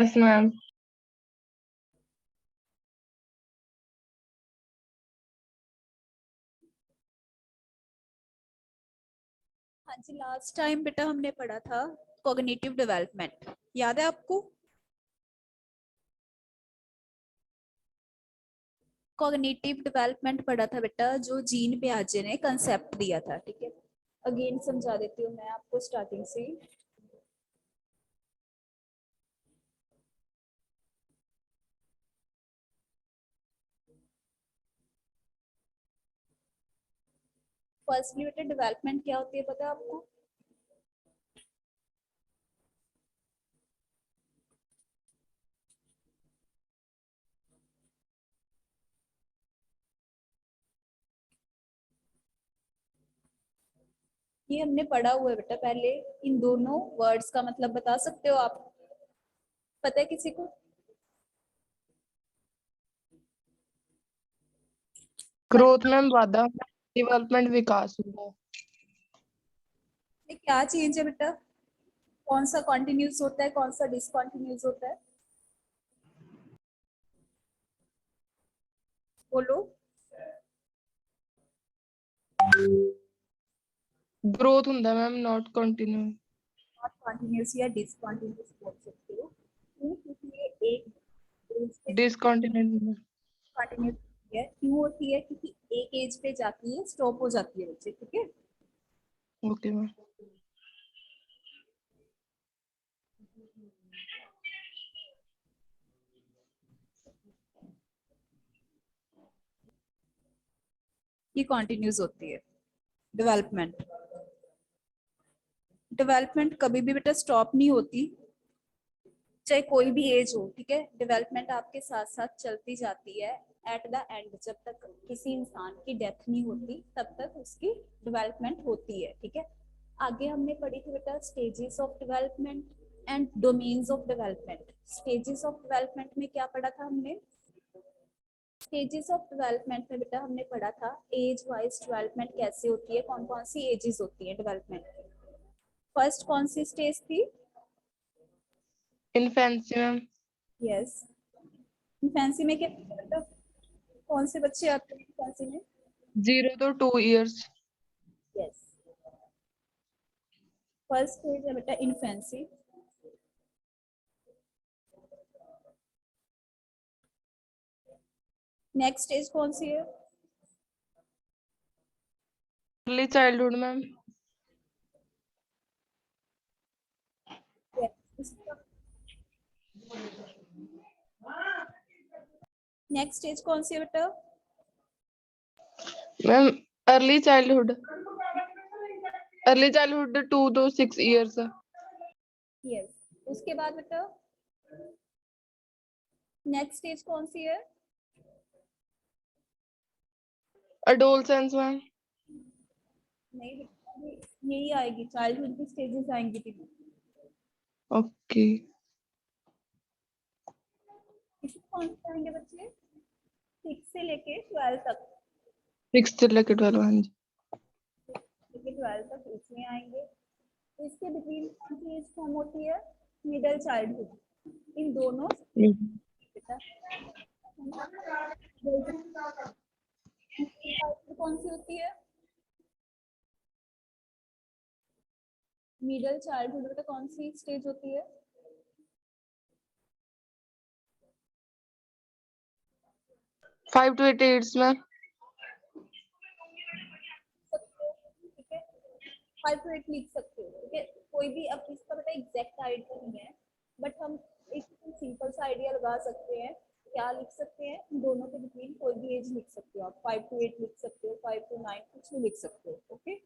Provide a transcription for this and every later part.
Yes ma'am. हाँ जी, last time बेटा हमने पढ़ा था कॉग्निटिव डेवलपमेंट, याद है आपको? कॉग्निटिव डेवलपमेंट पढ़ा था बेटा, जो जीन पियाजे ने कंसेप्ट दिया था। ठीक है, अगेन समझा देती हूँ मैं आपको स्टार्टिंग से। फर्स्टली बेटा डेवलपमेंट क्या होती है पता है आपको? ये हमने पढ़ा हुआ है बेटा पहले। इन दोनों वर्ड्स का मतलब बता सकते हो आप? पता है किसी को? ग्रोथ मैम वादा, डेवलपमेंट विकास होगा। ये क्या चेंज है बेटा? कौन सा कॉन्टिन्यूस होता है, कौन सा डिसकॉन्टिन्यूस होता है? बोलो। ग्रोथ ਹੁੰਦਾ ma'am, not continue. Not continuous या डिसकॉन्टिन्यूस बोल सकते हो। क्यों? क्योंकि ये एक डिसकंटिन्यू। कंटिन्यूस है। क्यों होती है? क्योंकि एक एज पे जाती है, स्टॉप हो जाती है बच्चे। ठीक है, ओके मैम। ये कॉन्टिन्यूस होती है डेवलपमेंट। डेवलपमेंट कभी भी बेटा स्टॉप नहीं होती, चाहे कोई भी एज हो। ठीक है, डेवलपमेंट आपके साथ साथ चलती जाती है। एट द एंड, जब तक किसी इंसान की डेथ नहीं होती तब तक उसकी डेवलपमेंट होती है। ठीक है, आगे हमने पढ़ी थी बेटा stages of development and domains of development. Stages of development में क्या पढ़ा था हमने? स्टेजेस ऑफ डेवलपमेंट में बेटा हमने पढ़ा था एज वाइज डेवलपमेंट कैसे होती है, कौन कौन सी एजेस होती है डेवलपमेंट की। फर्स्ट कौन सी स्टेज थी? Infancy ma'am. यस, फैंसी में क्या मतलब कौन से बच्चे आते हैं फैंसी में? 0 to 2 years। Yes, first stage है बेटा इन्फेंसी। नेक्स्ट स्टेज कौन सी है? Early childhood ma'am. Next stage कौन सी है बेटा? Ma'am early childhood, early childhood 2 to 6 years। Yes, उसके बाद बेटा नेक्स्ट स्टेज कौन सी है? Adolescence ma'am. नहीं बेटा, यही आएगी, चाइल्डहुड की स्टेजेस आएंगी तीनों। ओके। इसमें कौन से आएंगे बच्चे? 6 से लेके 12 तक। 6 से लेकर 12। हाँ जी। लेके 12 तक इसमें आएंगे। इसके बिटवीन कौन सी एज फॉर्म होती है? Middle childhood. इन दोनों बेटा कौन सी होती है? मिडिल चाइल्डहुड बेटा कौन सी स्टेज होती है? 5 to 8 years मैम। ठीक है, 5 to 8 लिख सकते हो। ठीक है, कोई भी अब इसका बेटा एग्जैक्ट आइडिया नहीं है, बट हम एक सिंपल सा आइडिया लगा सकते हैं। क्या लिख सकते हैं? दोनों के बिटवीन कोई भी एज लिख सकते हो आप। 5 to 8 लिख सकते हो, 5 to 9, कुछ भी लिख सकते हो। ओके,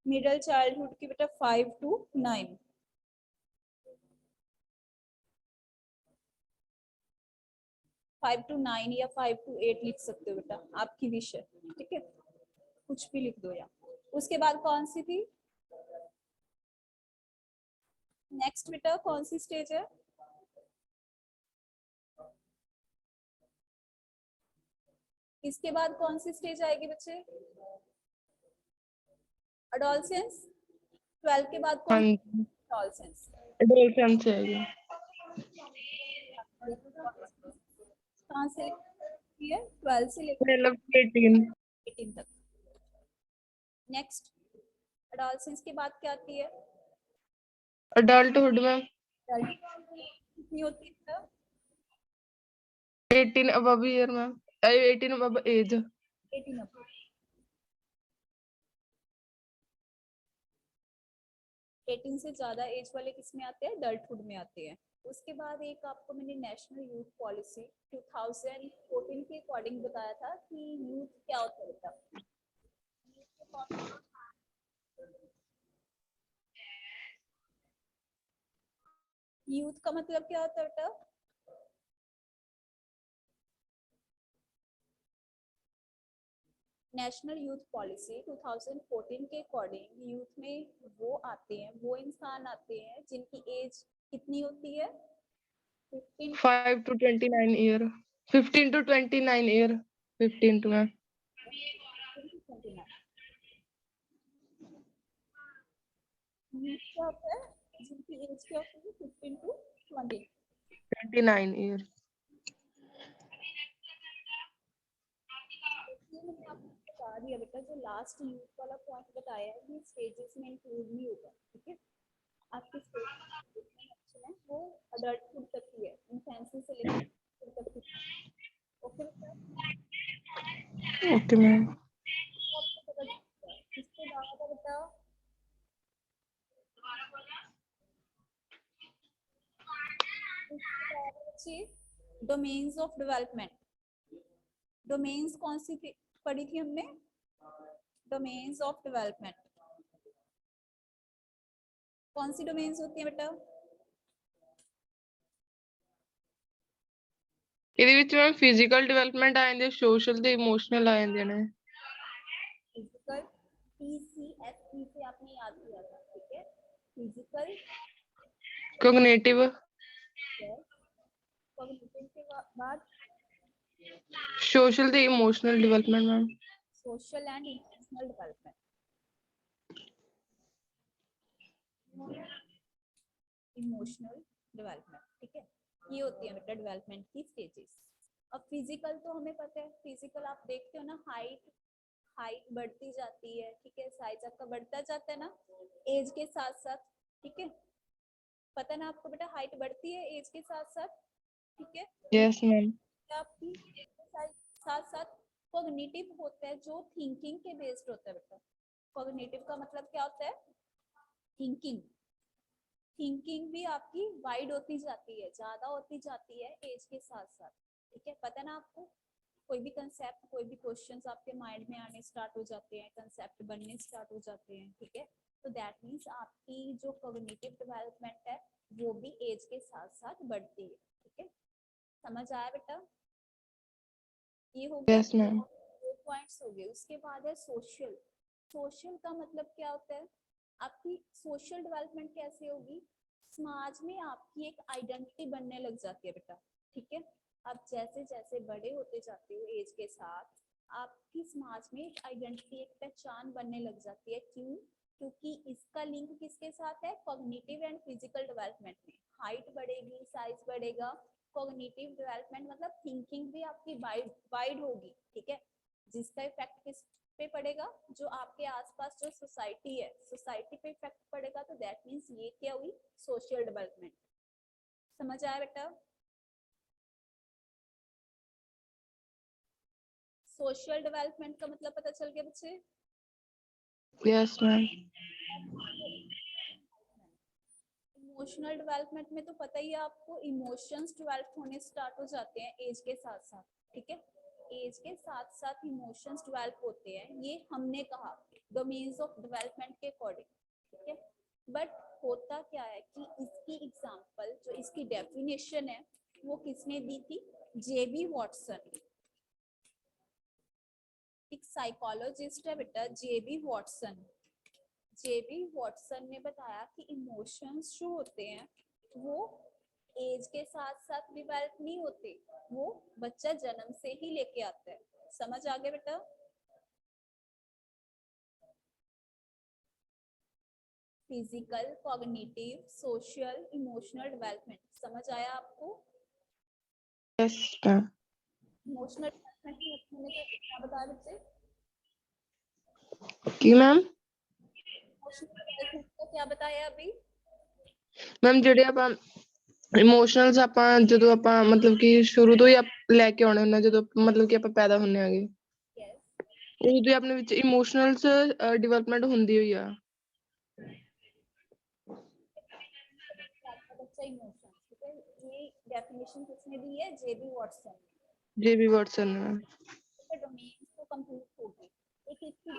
मिडिल चाइल्डहुड की बेटा 5 to 9। 5 to 9 या 5 to 8 लिख सकते हो बेटा, आपकी विश है। ठीक है, कुछ भी लिख दो यहाँ। उसके बाद कौन सी थी नेक्स्ट बेटा, कौन सी स्टेज है? इसके बाद कौन सी स्टेज आएगी बच्चे? अडोलसेंस। 12 के बाद हाँ कौन? जी, एडोलसेंस। एडोलसेंस है ये। कहाँ से लेकर है? 12 से लेकर 12 to 18। 18 तक। नेक्स्ट, एडोलसेंस के बाद क्या आती है? अडल्टहुड में कितनी होती है? 18 above ईयर में, 18 above एज। 18 अप। 18 से ज्यादा एज वाले किस में आते हैं? अडल्टहुड में आते हैं। उसके बाद एक आपको मैंने नेशनल यूथ पॉलिसी 2014 के अकॉर्डिंग बताया था कि यूथ क्या होता है बेटा। यूथ का मतलब क्या होता है बेटा? नेशनल यूथ पॉलिसी 2014 के अकॉर्डिंग यूथ में वो आते हैं, वो इंसान आते हैं जिनकी एज कितनी होती है? 15 5 to 29 year, 15 to 29 year, 15 to ma'am. 29। Youth क्या होता है? जिनकी एज क्या होती है? 15 to 20। 29 ईयर। ये मैंने आपको बता दिया बेटा, जो लास्ट यूथ वाला पॉइंट बताया है ये स्टेजेस में इंक्लूड नहीं होगा, ठीक है। आपकी स्टेज है वो अडल्टहुड तक की है, इन्फेंसी से लेकर तक की। ओके बेटा, ओके मैम। आपको पता चल गया। इसके बाद बेटा डोमेन्स ऑफ डेवलपमेंट। डोमेन्स कौन सी पढ़ी थी हमने? Domains of development. कौन सी डोमेन्स होती है बेटा? ਇਹਦੇ ਵਿੱਚ ਮੈਮ ਫਿਜ਼ੀਕਲ ਡਿਵੈਲਪਮੈਂਟ ਆ ਜਾਂਦੀ ਹੈ, ਸੋਸ਼ਲ ਤੇ ਇਮੋਸ਼ਨਲ ਆ ਜਾਂਦੇ ਨੇ। फिजिकल, PCSE से आपने याद किया था, ठीक है। फिजिकल, ਕੋਗਨੀਟਿਵ, कॉग्निटिव के बाद ਸੋਸ਼ਲ ਤੇ emotional development ma'am. Social and emotional development. Emotional development, ठीक है। ये होती है बेटा डेवलपमेंट की स्टेजेस। अब फिजिकल तो हमें पता है, फिजिकल आप देखते हो ना, हाइट हाइट बढ़ती जाती है, ठीक है। साइज आपका बढ़ता जाता है ना एज के साथ साथ, ठीक है। पता ना आपको बेटा, हाइट बढ़ती है एज के साथ साथ, ठीक है। Yes ma'am. आपकी साथ साथ कॉग्निटिव होता है जो थिंकिंग के बेस्ड होता है बेटा। कॉग्निटिव का मतलब क्या होता है? थिंकिंग। थिंकिंग भी आपकी वाइड होती जाती है, ज्यादा होती जाती है एज के साथ साथ, ठीक है। पता ना आपको, कोई भी कंसेप्ट, कोई भी क्वेश्चंस आपके माइंड में आने स्टार्ट हो जाते हैं, कंसेप्ट बनने स्टार्ट हो जाते हैं, ठीक है। तो दैट मीन्स आपकी जो कॉग्निटिव डेवलपमेंट है वो भी एज के साथ साथ बढ़ती है, ठीक है। समझ आया बेटा? ये हो गया, यस मैम। दो पॉइंट्स हो गए। उसके बाद है सोशल। सोशल का मतलब क्या होता है? आपकी सोशल डेवलपमेंट कैसे होगी? समाज में आपकी एक आइडेंटिटी बनने लग जाती है बेटा, ठीक है। आप जैसे जैसे बड़े होते जाते हो एज के साथ, आपकी समाज में एक आइडेंटिटी, एक पहचान बनने लग जाती है। क्यों? क्योंकि इसका लिंक किसके साथ है? कॉग्निटिव एंड फिजिकल डेवलपमेंट में। हाइट बढ़ेगी, साइज बढ़ेगा, कॉग्निटिव डेवलपमेंट मतलब थिंकिंग भी आपकी वाइड होगी, ठीक है। जिसका इफेक्ट किस पे पड़ेगा? जो आपके आसपास जो सोसाइटी है, सोसाइटी पे इफेक्ट पड़ेगा। तो दैट मीन्स ये क्या हुई? Social development. समझ आया बेटा? सोशल डेवलपमेंट का मतलब पता चल गया बच्चे? Yes ma'am. इमोशनल डेवलपमेंट में तो पता ही है आपको, इमोशंस डेवलप होने स्टार्ट हो जाते हैं एज के साथ साथ, ठीक है। एज के साथ साथ इमोशंस डेवलप होते हैं, ये हमने कहा डोमेन्स ऑफ डेवलपमेंट के अकॉर्डिंग, ठीक है। बट होता क्या है कि इसकी एग्जांपल, जो इसकी डेफिनेशन है वो किसने दी थी? जेबी वॉटसन। एक साइकोलॉजिस्ट है बेटा, जेबी वॉटसन। जेबी वॉटसन ने बताया कि इमोशंस जो होते हैं वो एज के साथ साथ डिवेल्प नहीं होते, वो बच्चा जन्म से ही लेके आता है। समझ आ गया बेटा? Physical, cognitive, social, emotional development. समझ आया आपको? Yes ma'am. इमोशनल डेवलपमेंट में मैंने क्या बताया बच्चे? की मैम? इमोशनल डेवलपमेंट का क्या बताया अभी? ਮੈਮ ਜਿਹੜੇ ਆਪਾਂ ਇਮੋਸ਼ਨਲਸ ਆਪਾਂ ਜਦੋਂ ਆਪਾਂ ਮਤਲਬ ਕਿ ਸ਼ੁਰੂ ਤੋਂ ਹੀ ਲੈ ਕੇ ਆਉਣੇ ਹੁੰਦੇ ਜਦੋਂ ਮਤਲਬ ਕਿ ਆਪਾਂ ਪੈਦਾ ਹੁੰਨੇ ਆਗੇ यस, ਉਦੋਂ ਹੀ ਆਪਣੇ ਵਿੱਚ ਇਮੋਸ਼ਨਲਸ ਡਿਵੈਲਪਮੈਂਟ ਹੁੰਦੀ ਹੋਈ ਆ। आपका बच्चा इमोशन, ठीक है। ये डेफिनेशन किसने दी है? जेबी वॉटसन। जेबी वाटसन ने मैम। डोमेन तो कंप्लीट हो गई। एक इसकी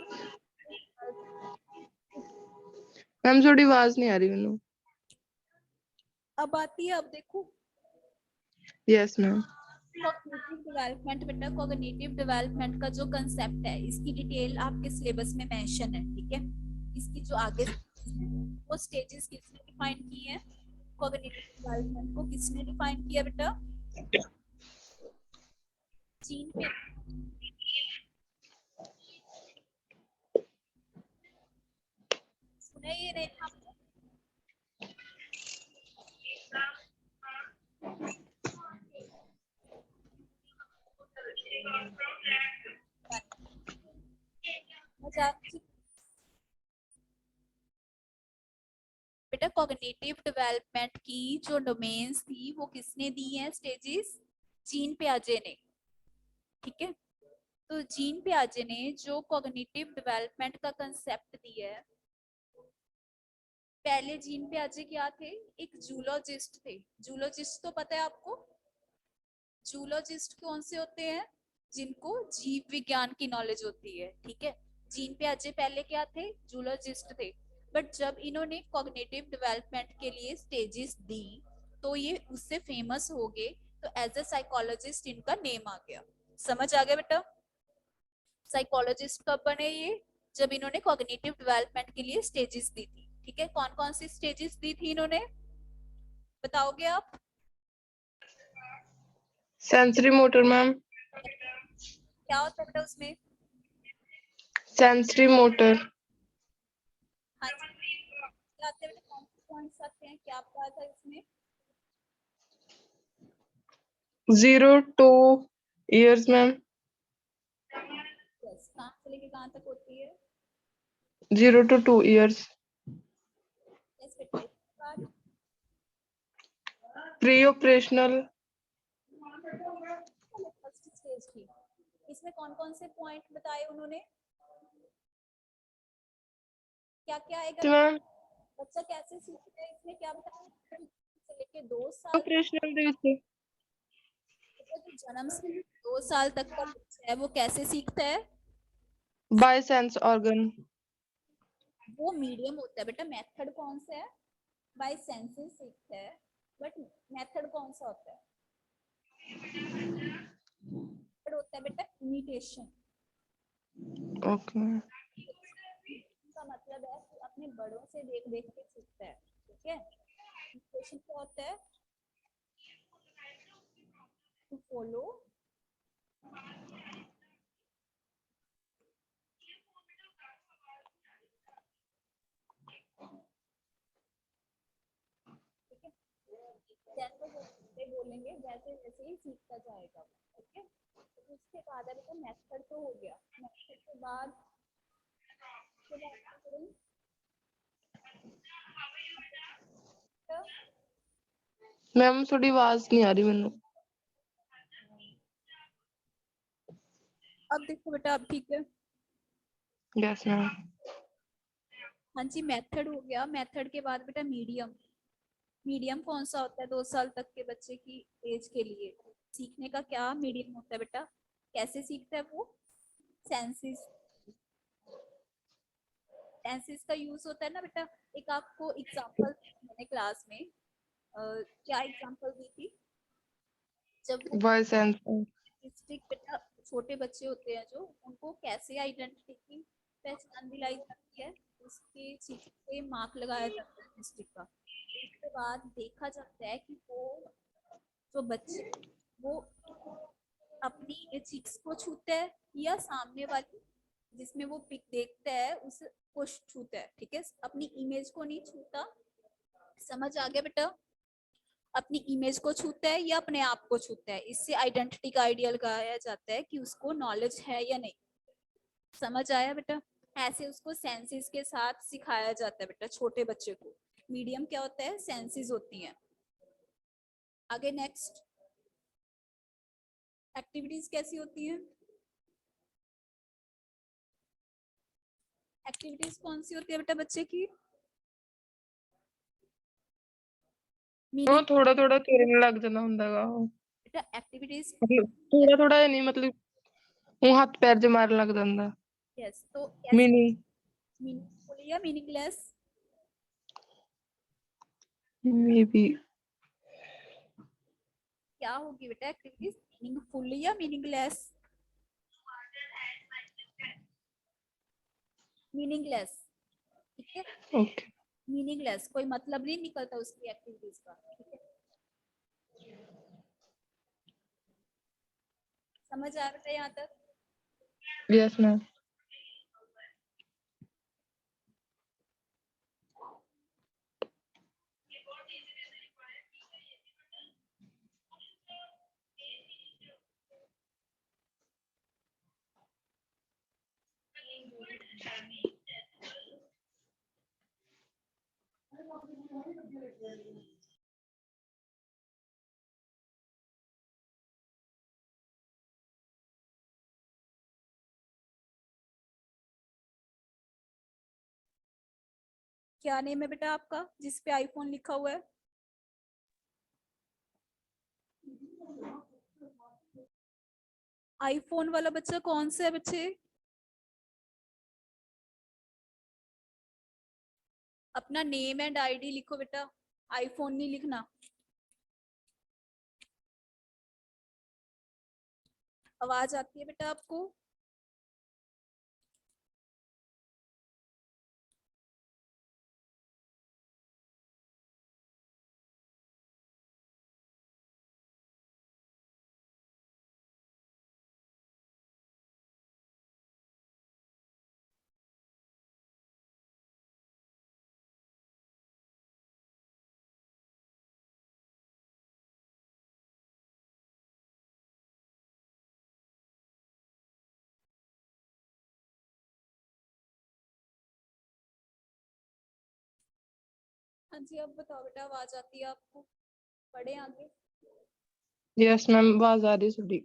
मैम थोड़ी आवाज नहीं आ रही मैनू। अब आती है, अब देखो। Yes ma'am. कॉग्निटिव डेवलपमेंट बेटा, कॉग्निटिव डेवलपमेंट का जो कंसेप्ट है इसकी डिटेल आपके सिलेबस में मेंशन है, ठीक है। इसकी जो आगे वो स्टेजेस किसने डिफाइन की है? कॉग्निटिव डेवलपमेंट को किसने डिफाइन किया बेटा? जीन पे। सुना ये नहीं आपने? बेटा कॉग्निटिव डेवलपमेंट की जो डोमेन्स थी वो किसने दी है स्टेजेस? जीन पियाजे ने, ठीक है। तो जीन पियाजे ने जो कॉग्निटिव डेवलपमेंट का कंसेप्ट दिया है, पहले जीन पियाजे क्या थे? एक जूलॉजिस्ट थे। जूलॉजिस्ट तो पता है आपको? जूलॉजिस्ट कौन से होते हैं? जिनको जीव विज्ञान की नॉलेज होती है, ठीक है। जीन पियाजे पहले क्या थे? जूलॉजिस्ट थे। बट जब इन्होंने कॉग्निटिव डेवलपमेंट के लिए स्टेजेस दी तो ये उससे फेमस हो गए, तो एज अ साइकोलॉजिस्ट इनका नेम आ गया। समझ आ गया बेटा? साइकोलॉजिस्ट कब बने ये? जब इन्होंने कॉग्निटिव डेवलपमेंट के लिए स्टेजेस दी थी, ठीक है। कौन कौन सी स्टेजेस दी थी इन्होंने, बताओगे आप? Sensory motor ma'am. क्या होता है बेटा उसमें? Sensory motor. हाँ जी, क्या आते हैं बेटा? कौन से पॉइंट्स आते हैं? क्या पढ़ा था इसमें? 0 to years मैम। यस, कहाँ से लेके कहाँ तक होती है? 0 to 2 years। यस बेटा, इसके बाद प्री ऑपरेशनल। फर्स्ट स्टेज की। इसमें कौन कौन से पॉइंट बताए उन्होंने? क्या क्या आएगा? मैम बच्चा कैसे सीखता है, इसमें क्या बताया? से लेके 2 साल ऑपरेशनल ਦੇ ਵਿੱਚ जो जन्म से 2 साल तक का बच्चा है वो कैसे सीखता है? By sense organ. वो मीडियम होता है बेटा। मेथड कौन सा है? बाय सेंसेस सीखता है। बट मेथड कौन सा होता है? होता है बेटा इमिटेशन। ओके। का मतलब है कि अपने बड़ों से देख देख के सीखता है, ठीक है। इमिटेशन क्या होता है? टू फॉलो जैसे जैसे बोलेंगे वैसे वैसे ही सीखता जाएगा, ठीक है। तो उसके बाद अभी तो मेथड तो हो गया। मेथड के बाद मैम थोड़ी आवाज नहीं आ रही मैनू। अब देखो बेटा, अब ठीक है? Yes ma'am. हाँ जी, मेथड हो गया। मेथड के बाद बेटा मीडियम। मीडियम कौन सा होता है 2 साल तक के बच्चे की एज के लिए? सीखने का क्या मीडियम होता है बेटा? कैसे सीखता है वो? सेंसेस। सेंसेस का यूज होता है ना बेटा। एक आपको एग्जांपल मैंने क्लास में क्या एग्जांपल दी थी? जब वो बाय सेंस। डिस्ट्रिक्ट बेटा, छोटे बच्चे होते हैं जो, उनको कैसे आइडेंटिटी की पहचान दिलाई जाती है? उसके चिप पे मार्क लगाया जाता है डिस्ट्रिक्ट का। उसके बाद देखा जाता है कि वो जो बच्चे वो अपनी चिक्स को छूते हैं या सामने वाली जिसमें वो पिक देखता है उसको छूता है, ठीक है, अपनी इमेज को नहीं छूता। समझ आ गया बेटा? अपनी इमेज को छूता है या अपने आप को छूता है, इससे आइडेंटिटी का आइडिया लगाया जाता है कि उसको नॉलेज है या नहीं। समझ आया बेटा? ऐसे उसको सेंसेस के साथ सिखाया जाता है बेटा छोटे बच्चे को। मीडियम क्या होता है? सेंसेस होती हैं। आगे नेक्स्ट, एक्टिविटीज कैसी होती हैं? एक्टिविटीज कौन सी होती है बेटा बच्चे की? ਉਹ मीनिंग ਥੋੜਾ ਥੋੜਾ ਤੁਰਨ ਲੱਗ ਜਾਂਦਾ ਹੁੰਦਾਗਾ ਉਹ बेटा एक्टिविटीज। ਮਤਲਬ ਥੋੜਾ ਥੋੜਾ ਨਹੀਂ ਮਤਲਬ ਉਹ ਹੱਥ ਪੈਰ ਜੇ ਮਾਰਨ ਲੱਗ ਜਾਂਦਾ यस, तो कैसी? ਮੀਨੀ मीनिंगफुल या मीनिंगलेस? ਮੇਬੀ क्या होगी बेटा एक्टिविटीज, मीनिंगफुल या मीनिंगलेस? मीनिंगलेस, ठीक है, ਓਕੇ मीनिंगलेस, कोई मतलब नहीं निकलता उसकी एक्टिविटीज का, ठीक है। समझ आ बेटा यहाँ तक? यस मैम क्या नेम है बेटा आपका जिसपे आईफोन लिखा हुआ है? आईफोन वाला बच्चा कौन सा है बच्चे? अपना नेम एंड आईडी लिखो बेटा, आईफोन नहीं लिखना। आवाज आती है बेटा आपको? हाँ जी, अब बताओ बेटा, आवाज आती है आपको? पढ़े आगे। यस मैम आवाज आ रही थोड़ी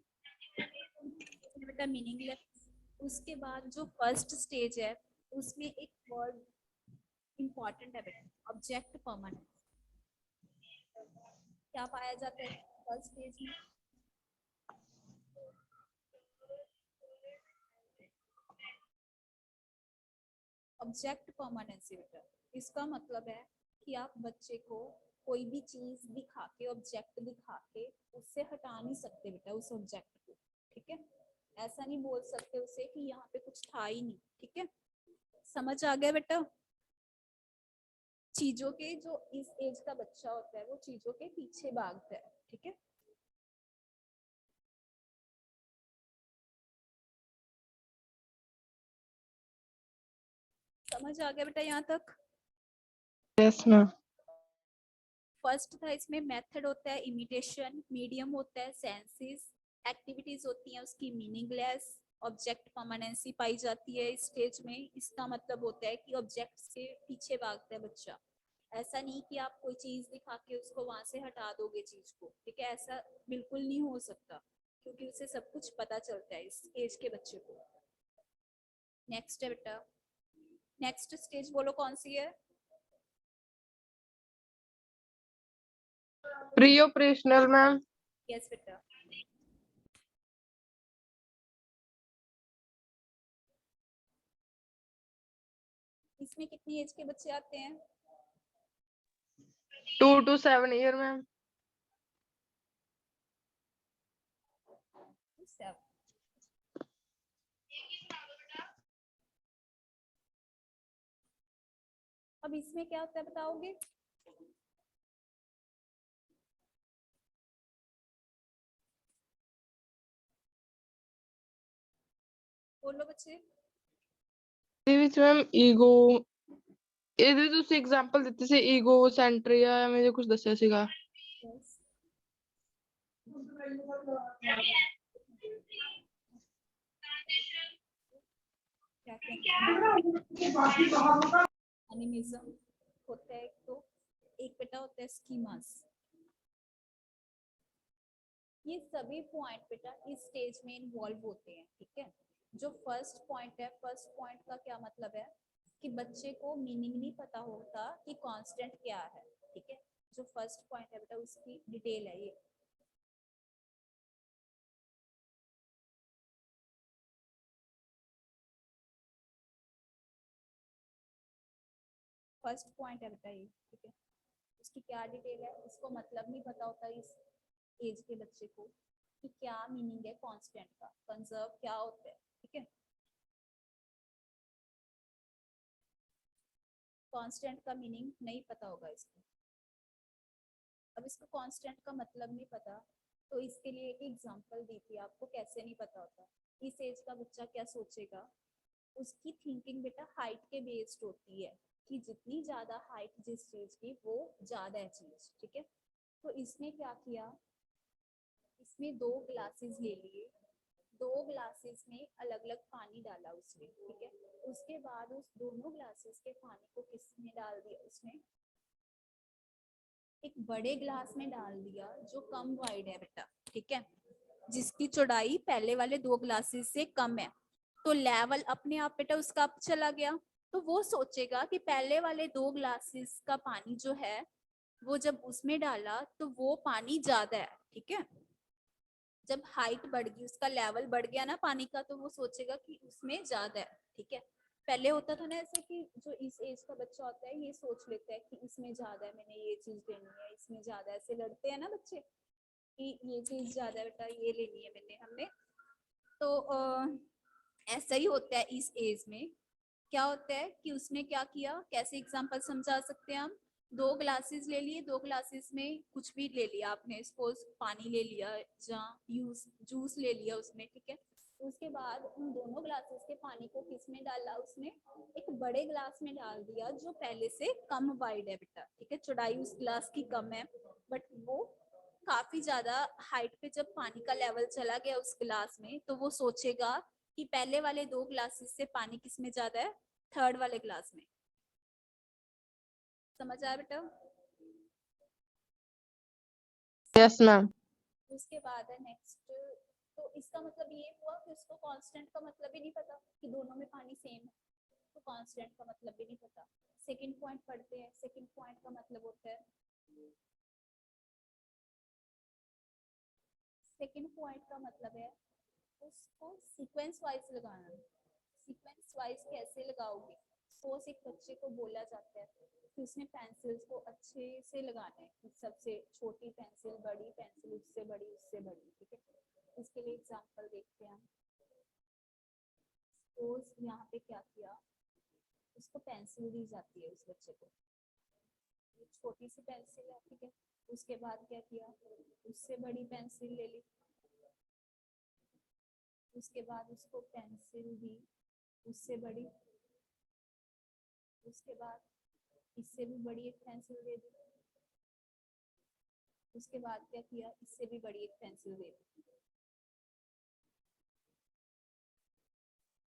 बेटा मीनिंगलेस। उसके बाद जो फर्स्ट स्टेज है उसमें एक वर्ड इंपॉर्टेंट है बेटा, ऑब्जेक्ट परमानेंट। क्या पाया जाता है फर्स्ट स्टेज में? ऑब्जेक्ट परमानेंसी बेटा, इसका मतलब है कि आप बच्चे को कोई भी चीज दिखा के, ऑब्जेक्ट दिखा के उससे हटा नहीं सकते बेटा उस ऑब्जेक्ट को, ठीक है। ऐसा नहीं बोल सकते उसे कि यहाँ पे कुछ था ही नहीं, ठीक है। समझ आ गया बेटा? चीजों के, जो इस एज का बच्चा होता है वो चीजों के पीछे भागता है, ठीक है। समझ आ गया बेटा यहाँ तक? यस मैम फर्स्ट था, इसमें मेथड होता है इमिटेशन, मीडियम होता है सेंसेस, एक्टिविटीज होती हैं उसकी मीनिंगलेस, ऑब्जेक्ट परमानेंसी पाई जाती है इस स्टेज में। इसका मतलब होता है कि ऑब्जेक्ट से पीछे भागता है बच्चा। ऐसा नहीं कि आप कोई चीज दिखा के उसको वहां से हटा दोगे चीज को, ठीक है, ऐसा बिल्कुल नहीं हो सकता, क्योंकि उसे सब कुछ पता चलता है इस एज के बच्चे को। नेक्स्ट है बेटा, नेक्स्ट स्टेज बोलो कौन सी है? प्री ऑपरेशनल मैम यस बेटा। इसमें कितनी एज के बच्चे आते हैं? 2 to 7 ईयर मैम 7। अब इसमें क्या होता है बताओगे? बोलो बच्चे। ਵਿੱਚ ਮੈਮ ਈਗੋ ਇਹਦੇ ਤੁਸੀਂ ਐਗਜ਼ਾਮਪਲ ਦਿੱਤੀ ਸੀ ਈਗੋ ਸੈਂਟਰ ਜਾਂ ਐਵੇਂ ਜਿਹਾ ਕੁਝ ਦੱਸਿਆ ਸੀਗਾ। Yes. क्या एनिमिज्म होता है, तो एक बेटा होता है स्कीमास। ये सभी पॉइंट बेटा इस स्टेज में इन्वॉल्व होते हैं, ठीक है। जो फर्स्ट पॉइंट है, फर्स्ट पॉइंट का क्या मतलब है कि बच्चे को मीनिंग नहीं पता होता कि कांस्टेंट क्या है, ठीक है। जो फर्स्ट पॉइंट है बेटा उसकी डिटेल है ये। फर्स्ट पॉइंट है बेटा ये, ठीक है। उसकी क्या डिटेल है, इसको मतलब नहीं पता होता इस एज के बच्चे को कि क्या मीनिंग है कांस्टेंट का, कंजर्व क्या होता है, ठीक है। कांस्टेंट का मीनिंग नहीं पता होगा इसको। अब इसको कांस्टेंट का मतलब नहीं पता, तो इसके लिए एक एग्जांपल दी थी आपको, कैसे नहीं पता होता। इस एज का बच्चा क्या सोचेगा, उसकी थिंकिंग बेटा हाइट के बेस्ड होती है कि जितनी ज्यादा हाइट जिस चीज की वो ज्यादा है चीज, ठीक है। तो इसने क्या किया, इसमें 2 ग्लासेस ले लिए, 2 ग्लासेस में अलग अलग पानी डाला उसने, ठीक है। उसके बाद उस दोनों ग्लासेस के पानी को किसने डाल दिया, उसने एक बड़े ग्लास में डाल दिया जो कम वाइड है बेटा, ठीक है, जिसकी चौड़ाई पहले वाले 2 ग्लासेस से कम है। तो लेवल अपने आप बेटा उसका अप चला गया। तो वो सोचेगा कि पहले वाले 2 ग्लासेस का पानी जो है वो जब उसमें डाला तो वो पानी ज्यादा है, ठीक है। जब हाइट बढ़ गई, उसका लेवल बढ़ गया ना पानी का, तो वो सोचेगा कि उसमें ज्यादा है, ठीक है। पहले होता था ना ऐसे कि जो इस एज का बच्चा होता है ये सोच लेता है कि इसमें ज्यादा है, मैंने ये चीज लेनी है, इसमें ज्यादा है, ऐसे लड़ते हैं ना बच्चे कि ये चीज ज्यादा है बेटा, ये लेनी है मैंने, हमने। तो ऐसा ही होता है इस एज में। क्या होता है कि उसने क्या किया, कैसे एग्जांपल समझा सकते हैं हम। 2 ग्लासेस ले लिए, 2 ग्लासेस में कुछ भी ले लिया आपने, सपोज पानी ले लिया, जहाँ जूस ले लिया उसमें, ठीक है। उसके बाद उन दोनों ग्लासेस के पानी को किस में डाला, उसने एक बड़े ग्लास में डाल दिया जो पहले से कम वाइड है बेटा, ठीक है। चौड़ाई उस ग्लास की कम है, बट वो काफी ज्यादा हाइट पे जब पानी का लेवल चला गया उस ग्लास में, तो वो सोचेगा कि पहले वाले 2 ग्लासेस से पानी किस में ज्यादा है, थर्ड वाले ग्लास में। समझ आया बेटा। Yes ma'am. उसके बाद है नेक्स्ट, तो इसका मतलब ये हुआ कि उसको कांस्टेंट का मतलब ही नहीं पता कि दोनों में पानी सेम है, तो कांस्टेंट का मतलब भी नहीं पता। सेकंड पॉइंट पढ़ते हैं। सेकंड पॉइंट का मतलब होता है, सेकंड पॉइंट का मतलब है उसको सीक्वेंस वाइज लगाना। सीक्वेंस वाइज कैसे लगाओगे, सपोज एक बच्चे को बोला जाता है कि उसने पेंसिल्स को अच्छे से लगाना है, सबसे छोटी पेंसिल, बड़ी पेंसिल, उससे बड़ी, उससे बड़ी, ठीक है। इसके लिए एग्जांपल देखते हैं। सपोज यहाँ पे क्या किया, उसको पेंसिल दी जाती है उस बच्चे को, ये छोटी सी पेंसिल है, ठीक है। उसके बाद क्या किया, उससे बड़ी पेंसिल ले ली, उसके बाद उसको पेंसिल दी उससे बड़ी, उसके बाद इससे भी बड़ी एक पेंसिल दे दी, उसके बाद क्या किया, इससे भी बड़ी एक पेंसिल दे दी।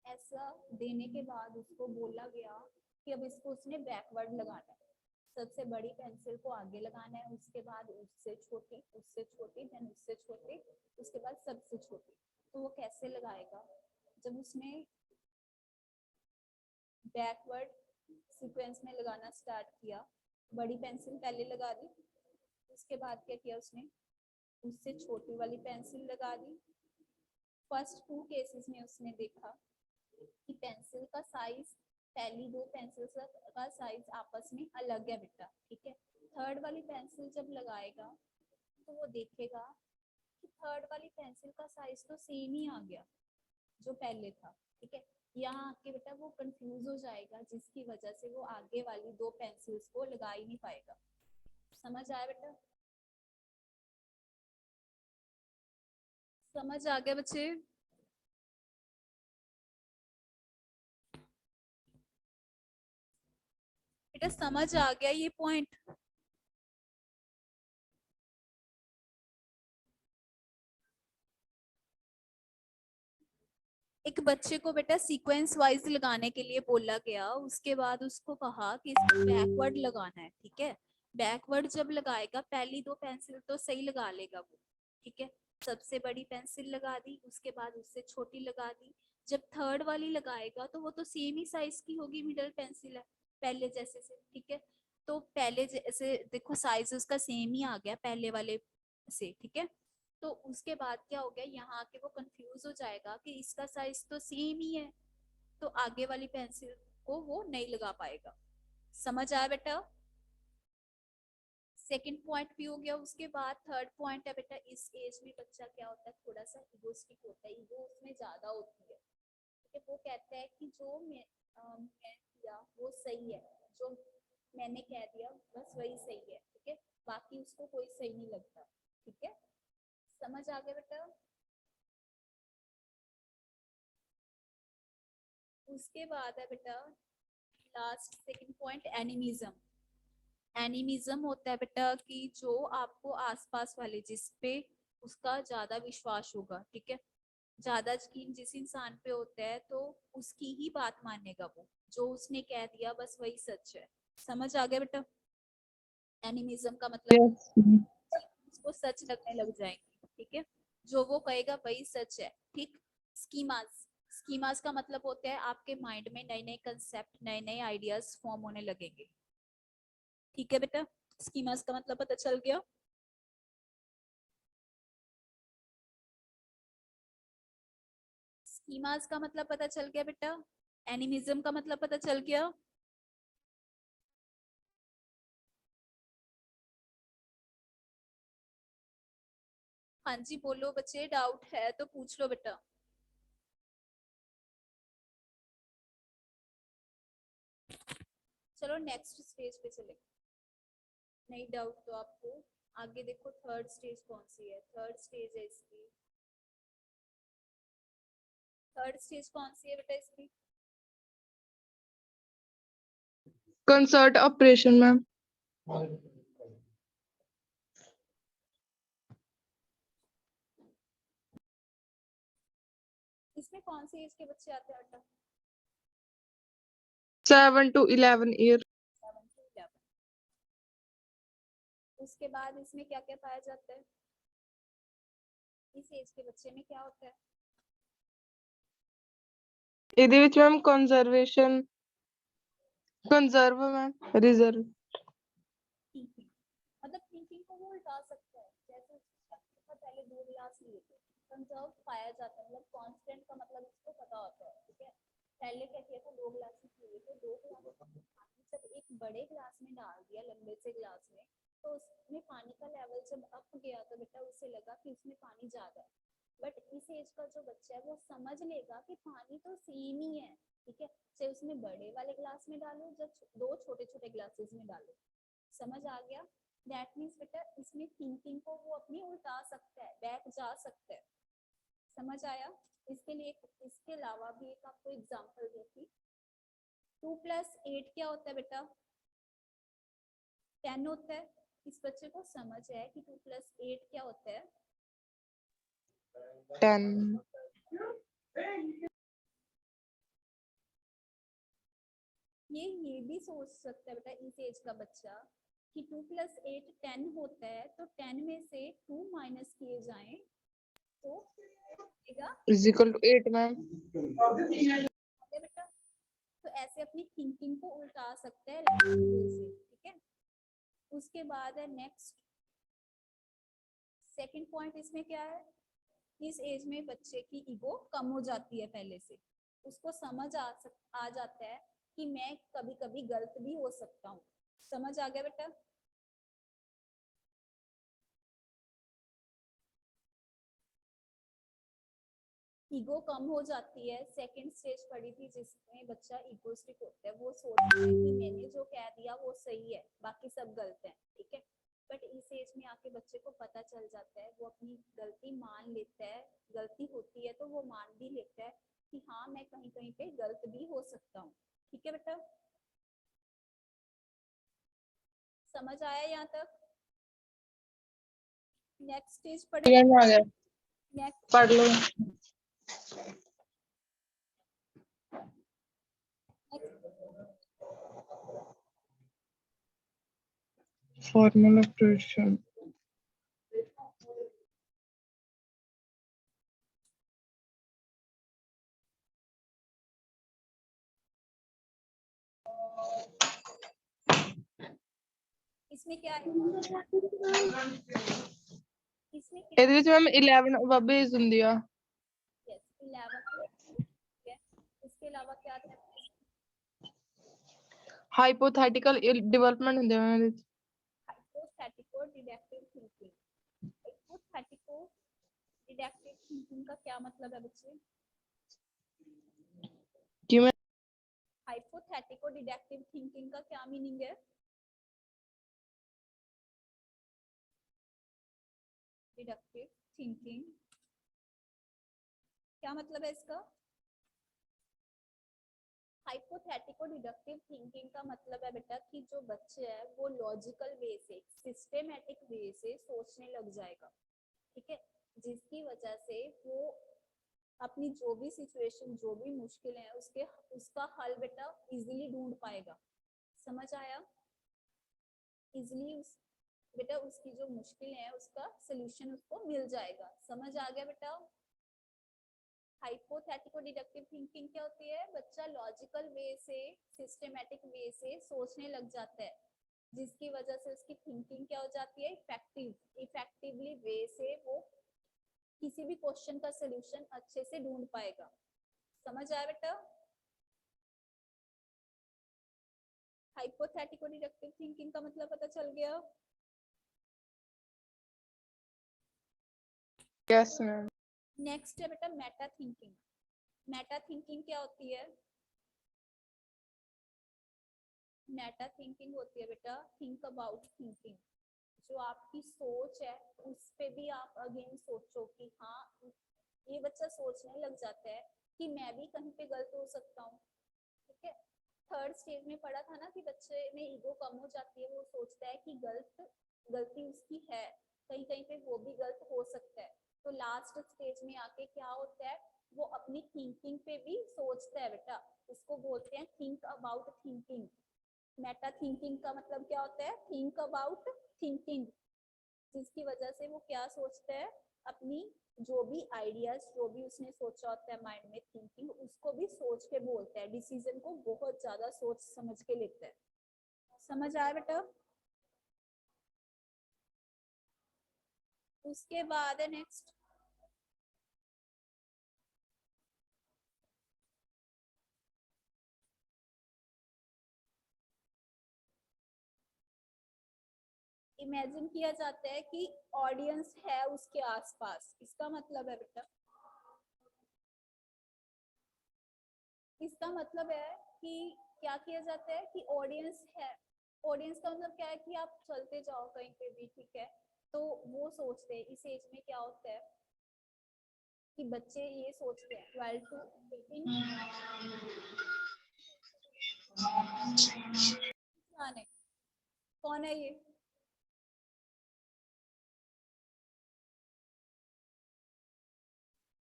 ऐसा देने के बाद उसको बोला गया कि अब इसको उसने बैकवर्ड लगाना है, सबसे बड़ी पेंसिल को आगे लगाना है, उसके बाद उससे छोटी, उससे छोटी, देन उससे छोटी, उसके बाद सबसे छोटी। तो वो कैसे लगाएगा, जब उसने बैकवर्ड सीक्वेंस में लगाना स्टार्ट किया, बड़ी पेंसिल पहले लगा दी, उसके बाद क्या किया उसने, उससे छोटी वाली पेंसिल लगा दी। फर्स्ट 2 केसेस में उसने देखा कि पेंसिल का साइज, पहली 2 पेंसिल का साइज आपस में अलग है बेटा, ठीक है। थर्ड वाली पेंसिल जब लगाएगा तो वो देखेगा कि थर्ड वाली पेंसिल का साइज तो सेम ही आ गया जो पहले था, ठीक है। यहाँ आके बेटा वो कंफ्यूज हो जाएगा, जिसकी वजह से वो आगे वाली 2 पेंसिल्स को लगा ही नहीं पाएगा। समझ आया बेटा, समझ आ गया बच्चे। बेटा समझ आ गया ये पॉइंट? एक बच्चे को बेटा सीक्वेंस वाइज लगाने के लिए बोला गया, उसके बाद उसको कहा कि इसको बैकवर्ड लगाना है, ठीक है। बैकवर्ड जब लगाएगा पहली दो पेंसिल तो सही लगा लेगा वो, ठीक है। सबसे बड़ी पेंसिल लगा दी, उसके बाद उससे छोटी लगा दी। जब थर्ड वाली लगाएगा तो वो तो सेम ही साइज की होगी, मिडल पेंसिल है पहले जैसे से, ठीक है। तो पहले जैसे देखो साइज उसका सेम ही आ गया पहले वाले से, ठीक है। तो उसके बाद क्या हो गया, यहाँ आके वो कंफ्यूज हो जाएगा कि इसका साइज तो सेम ही है, तो आगे वाली पेंसिल को वो नहीं लगा पाएगा। समझ आया बेटा? सेकंड पॉइंट भी हो गया। उसके बाद थर्ड पॉइंट है बेटा, इस एज में बच्चा क्या होता है, थोड़ा सा इगोस्टिक होता है, ईगो उसमें ज्यादा होती है, ठीक है। वो कहता है कि जो मैं किया वो सही है, जो मैंने कह दिया बस वही सही है, ठीक है। बाकी उसको कोई सही नहीं लगता, ठीक है। समझ आ गया बेटा? उसके बाद है बेटा last second point, animism. Animism होता है बेटा कि जो आपको आसपास वाले जिस पे उसका ज्यादा विश्वास होगा, ठीक है, ज्यादा यकीन जिस इंसान पे होता है तो उसकी ही बात मानेगा वो, जो उसने कह दिया बस वही सच है। समझ आ गया बेटा? एनिमिज्म का मतलब yes. उसको सच लगने लग जाएंगे, ठीक है, जो वो कहेगा वही सच है, ठीक। स्कीमास, स्कीमास का मतलब होता है आपके माइंड में नए नए कंसेप्ट, नए नए आइडियाज फॉर्म होने लगेंगे, ठीक है बेटा। स्कीमास का मतलब पता चल गया? स्कीमास का मतलब पता चल गया बेटा? एनिमिज्म का मतलब पता चल गया? हाँ जी बोलो बच्चे, डाउट है तो पूछ लो बेटा। चलो नेक्स्ट स्टेज पे चले। नहीं डाउट तो आपको आगे देखो, थर्ड स्टेज कौन सी है, थर्ड स्टेज है इसकी। थर्ड स्टेज कौन सी है बेटा इसकी? Concert operation ma'am. इसमें कौन सी एज के बच्चे आते हैं बेटा? 7 to 11 ईयर। 7 to 11। उसके बाद इसमें क्या क्या पाया जाता है, इस एज के बच्चे में क्या होता है? ਇਹਦੇ ਵਿੱਚ ma'am conservation, conserve ma'am, reserve. Thinking, मतलब थिंकिंग को वो उल्टा सकता है, जैसे पहले 2 गिलास लिए थे, कंजर्व पाया जाता है, मतलब कांस्टेंट का मतलब इसको पता होता है, ठीक है। पहले क्या किया था, 2 गिलास लिए थे, 2 गिलास पानी जब एक बड़े गिलास में डाल दिया, लंबे से गिलास में, तो उसमें पानी का लेवल जब अप गया तो बेटा उसे लगा कि उसमें पानी ज्यादा है। बट इस एज का जो बच्चा है वो समझ लेगा कि पानी तो सेम ही है, ठीक है, चाहे उसमें बड़े वाले गिलास में डालो या दो छोटे छोटे गिलासेस में डालो। समझ आ गया? दैट मीन्स बेटा इसमें थिंकिंग को वो अपनी उल्टा सकता है, बैक जा सकता है। समझ आया? इसके लिए इसके अलावा भी एक आपको एग्जांपल दी थी, 2+8 क्या होता है बेटा? 10 होता है। इस बच्चे को समझ है कि 2+8 क्या होता है? 10। ये भी सोच सकता है बेटा इस एज का बच्चा कि 2+8 10 होता है, तो 10 में से 2 माइनस किए जाए तो इज इक्वल टू 8 मैम। बेटा तो ऐसे अपनी थिंकिंग को उल्टा सकता है से, ठीक है। उसके बाद है नेक्स्ट सेकंड पॉइंट, इसमें क्या है, इस एज में बच्चे की ईगो कम हो जाती है पहले से, उसको समझ आ जाता है कि मैं कभी कभी गलत भी हो सकता हूँ। समझ आ गया बेटा? ईगो कम हो जाती है। सेकंड स्टेज पड़ी थी जिसमें बच्चा इगोस्टिक होता है, वो सोचता है कि मैंने जो कह दिया वो सही है, बाकी सब गलत है, ठीक है। बट इस एज में आके बच्चे को पता चल जाता है, वो अपनी गलती मान लेता है, गलती होती है तो वो मान भी लेता है कि हाँ मैं कहीं कहीं पे गलत भी हो सकता हूँ, ठीक है बेटा। समझ आया यहाँ तक? नेक्स्ट स्टेज आ पढ़े। गया, नेक्स्ट पढ़ लो। Formula operation. इसमें क्या है? इसमें ਇਹਦੇ ਵਿੱਚ ਮੈਮ 11 ਬੇਸ ਹੁੰਦੀ ਆ। यस 11 ठीक है। इसके अलावा क्या था? ਹਾਈਪੋਥੈਟੀਕਲ ਡਿਵੈਲਪਮੈਂਟ ਹੁੰਦੇ ਆ ਇਹਦੇ ਵਿੱਚ। हाइपोथेटिको डिडक्टिव थिंकिंग। हाइपोथेटिको डिडक्टिव थिंकिंग का क्या मतलब है बच्चे? ਕਿਵੇਂ? हाइपोथेटिको डिडक्टिव थिंकिंग का क्या मीनिंग है? डिडक्टिव थिंकिंग क्या मतलब है इसका? हाइपोथेटिको डिडक्टिव थिंकिंग का मतलब है बेटा कि जो बच्चे है वो लॉजिकल वे से, सिस्टेमेटिक वे से सोचने लग जाएगा, ठीक है, जिसकी वजह से वो अपनी जो भी सिचुएशन, जो भी मुश्किल है उसका हल बेटा इजीली ढूंढ पाएगा। समझ आया? इजीली बेटा उसकी जो मुश्किल है उसका सोल्यूशन उसको मिल जाएगा। समझ आ गया बेटा? हाइपोथेटिको डिडक्टिव थिंकिंग क्या होती है? बच्चा लॉजिकल वे से, सिस्टेमेटिक वे से सोचने लग जाता है, जिसकी वजह से उसकी थिंकिंग क्या हो जाती है? इफेक्टिवली वे से वो किसी भी क्वेश्चन का सोल्यूशन अच्छे से ढूंढ पाएगा। समझ आया बेटा? हाइपोथेटिको डिडक्टिव थिंकिंग का मतलब पता चल गया? Yes ma'am. नेक्स्ट है बेटा मेटा थिंकिंग। मेटा थिंकिंग क्या होती है? मेटा थिंकिंग होती है बेटा थिंक अबाउट थिंकिंग। जो आपकी सोच है उस पे भी आप अगेन सोचो कि हाँ, ये बच्चा सोचने लग जाता है कि मैं भी कहीं पे गलत हो सकता हूँ, ठीक है। थर्ड स्टेज में पढ़ा था ना कि बच्चे में ईगो कम हो जाती है, वो सोचता है कि गलती उसकी है, कहीं कहीं पे वो भी गलत हो सकता है। तो लास्ट स्टेज में आके क्या होता है? वो अपनी थिंकिंग पे भी सोचता है बेटा, इसको बोलते हैं think about thinking. Meta thinking का मतलब क्या होता है? थिंक अबाउट थिंकिंग, जिसकी वजह से वो क्या सोचता है? अपनी जो भी आइडियाज, जो भी उसने सोचा होता है माइंड में, थिंकिंग, उसको भी सोच के बोलता है, डिसीजन को बहुत ज्यादा सोच समझ के लेता है। समझ आया बेटा? उसके बाद है नेक्स्ट इमेजिन किया जाता है कि ऑडियंस है उसके आसपास। इसका मतलब है बेटा, इसका मतलब है कि क्या किया जाता है कि ऑडियंस है। ऑडियंस का मतलब क्या है कि आप चलते जाओ कहीं पे भी, ठीक है, तो वो सोचते हैं, इस एज में क्या होता है कि बच्चे ये सोचते हैं 12 to 18 कौन है ये?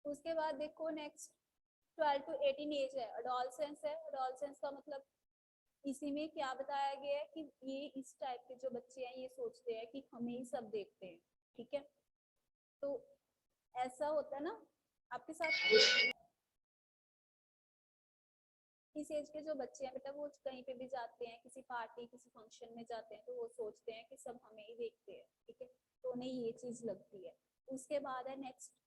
उसके बाद देखो नेक्स्ट 12 to 18 एज है, अडोलसेंस है। अडोलसेंस का मतलब इसी में क्या बताया गया है कि ये इस टाइप के जो बच्चे हैं ये सोचते हैं कि हमें ही सब देखते हैं, ठीक है। तो ऐसा होता है ना आपके साथ? इस एज के जो बच्चे हैं बेटा वो कहीं पे भी जाते हैं, किसी पार्टी किसी फंक्शन में जाते हैं, तो वो सोचते हैं कि सब हमें ही देखते हैं, ठीक है, तो उन्हें ये चीज लगती है। उसके बाद है नेक्स्ट